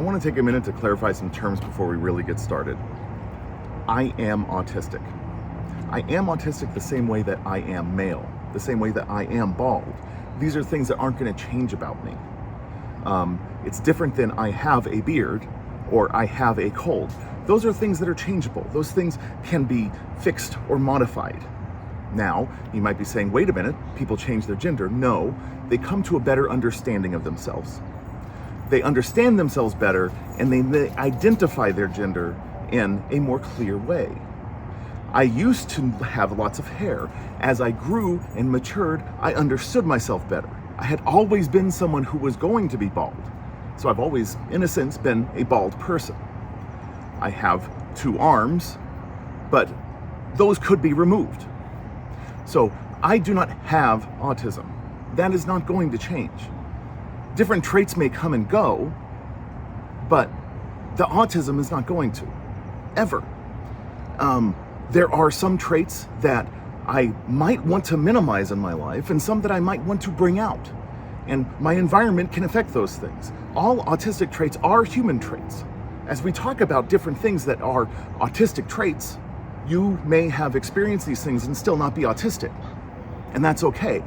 want to take a minute to clarify some terms before we really get started. I am autistic. I am autistic the same way that I am male, the same way that I am bald. These are things that aren't going to change about me. It's different than I have a beard or I have a cold. Those are things that are changeable. Those things can be fixed or modified. Now, you might be saying, wait a minute, people change their gender. No, they come to a better understanding of themselves. They understand themselves better and they identify their gender in a more clear way. I used to have lots of hair. As I grew and matured, I understood myself better. I had always been someone who was going to be bald. So I've always, in a sense, been a bald person. I have 2 arms, but those could be removed. So I do not have autism. That is not going to change. Different traits may come and go, but the autism is not going to, ever. There are some traits that I might want to minimize in my life and some that I might want to bring out. And my environment can affect those things. All autistic traits are human traits. As we talk about different things that are autistic traits, you may have experienced these things and still not be autistic. And that's okay.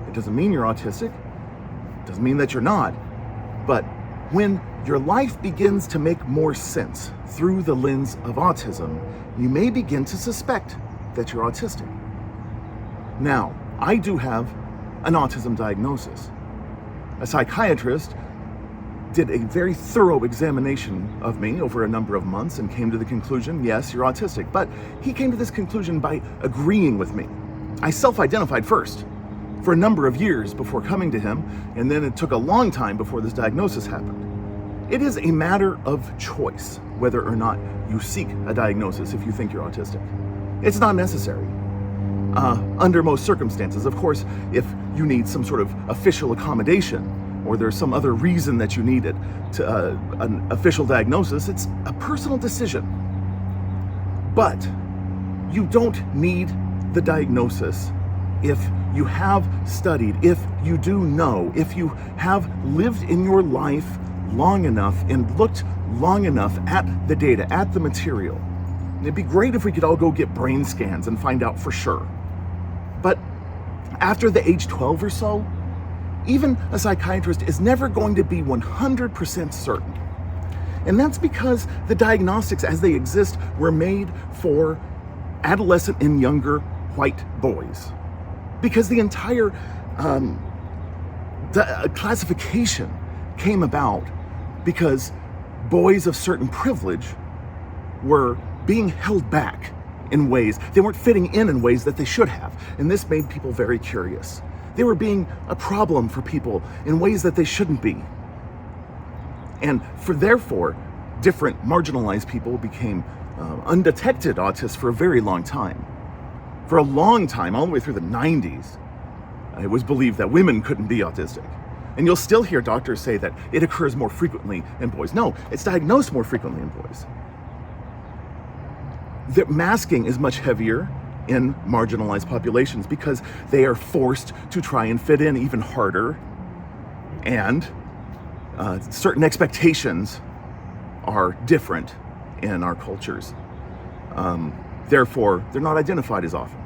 It doesn't mean you're autistic. It doesn't mean that you're not. But when your life begins to make more sense through the lens of autism, you may begin to suspect that you're autistic. Now, I do have an autism diagnosis. A psychiatrist did a very thorough examination of me over a number of months and came to the conclusion, yes, you're autistic. But he came to this conclusion by agreeing with me. I self-identified first for a number of years before coming to him, and then it took a long time before this diagnosis happened. It is a matter of choice whether or not you seek a diagnosis if you think you're autistic. It's not necessary. Under most circumstances, of course, if you need some sort of official accommodation or there's some other reason that you need it to an official diagnosis, it's a personal decision. But you don't need the diagnosis if you have studied, if you do know, if you have lived in your life long enough and looked long enough at the data, at the material. It'd be great if we could all go get brain scans and find out for sure. But after the age 12 or so, even a psychiatrist is never going to be 100% certain. And that's because the diagnostics as they exist were made for adolescent and younger white boys. Because the entire classification came about because boys of certain privilege were being held back in ways, they weren't fitting in ways that they should have. And this made people very curious. They were being a problem for people in ways that they shouldn't be. And therefore, different marginalized people became undetected autists for a very long time. For a long time, all the way through the 90s, it was believed that women couldn't be autistic. And you'll still hear doctors say that it occurs more frequently in boys. No, it's diagnosed more frequently in boys. The masking is much heavier in marginalized populations because they are forced to try and fit in even harder, and certain expectations are different in our cultures. Therefore, they're not identified as often.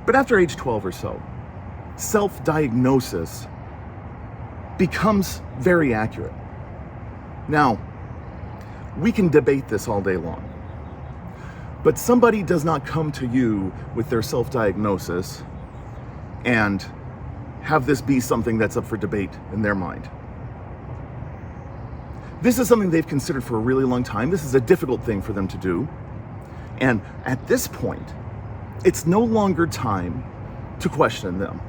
But after age 12 or so, self-diagnosis becomes very accurate. Now, we can debate this all day long, but somebody does not come to you with their self-diagnosis and have this be something that's up for debate in their mind. This is something they've considered for a really long time. This is a difficult thing for them to do. And at this point, it's no longer time to question them.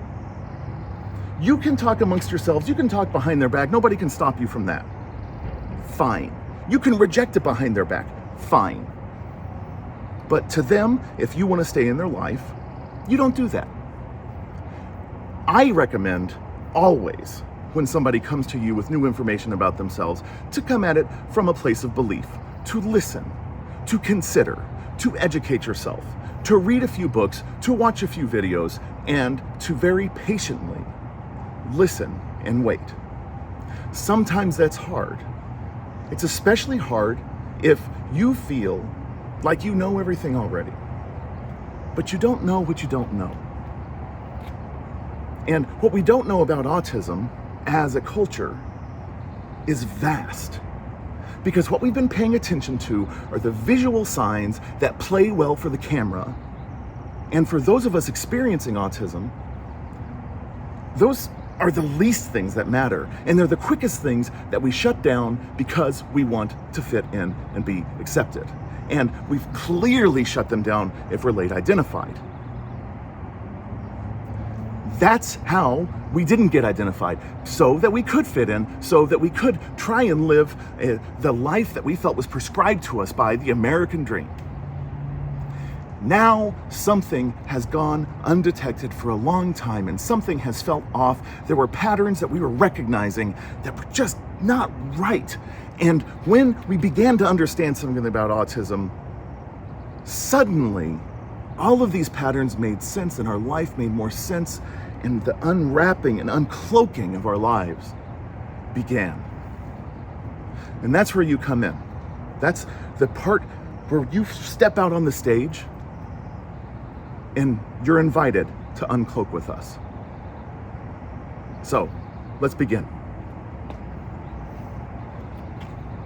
You can talk amongst yourselves, you can talk behind their back, nobody can stop you from that. Fine. You can reject it behind their back. Fine. But to them, if you want to stay in their life, you don't do that. I recommend always, when somebody comes to you with new information about themselves, to come at it from a place of belief, to listen, to consider, to educate yourself, to read a few books, to watch a few videos, and to very patiently listen and wait. Sometimes that's hard. It's especially hard if you feel like you know everything already, but you don't know what you don't know. And what we don't know about autism as a culture is vast. Because what we've been paying attention to are the visual signs that play well for the camera. And for those of us experiencing autism, those are the least things that matter. And they're the quickest things that we shut down because we want to fit in and be accepted. And we've clearly shut them down if we're late identified. That's how we didn't get identified, so that we could fit in, so that we could try and live the life that we felt was prescribed to us by the American dream. Now something has gone undetected for a long time and something has felt off. There were patterns that we were recognizing that were just not right. And when we began to understand something about autism, suddenly all of these patterns made sense and our life made more sense, and the unwrapping and uncloaking of our lives began. And that's where you come in. That's the part where you step out on the stage and you're invited to uncloak with us. So, let's begin.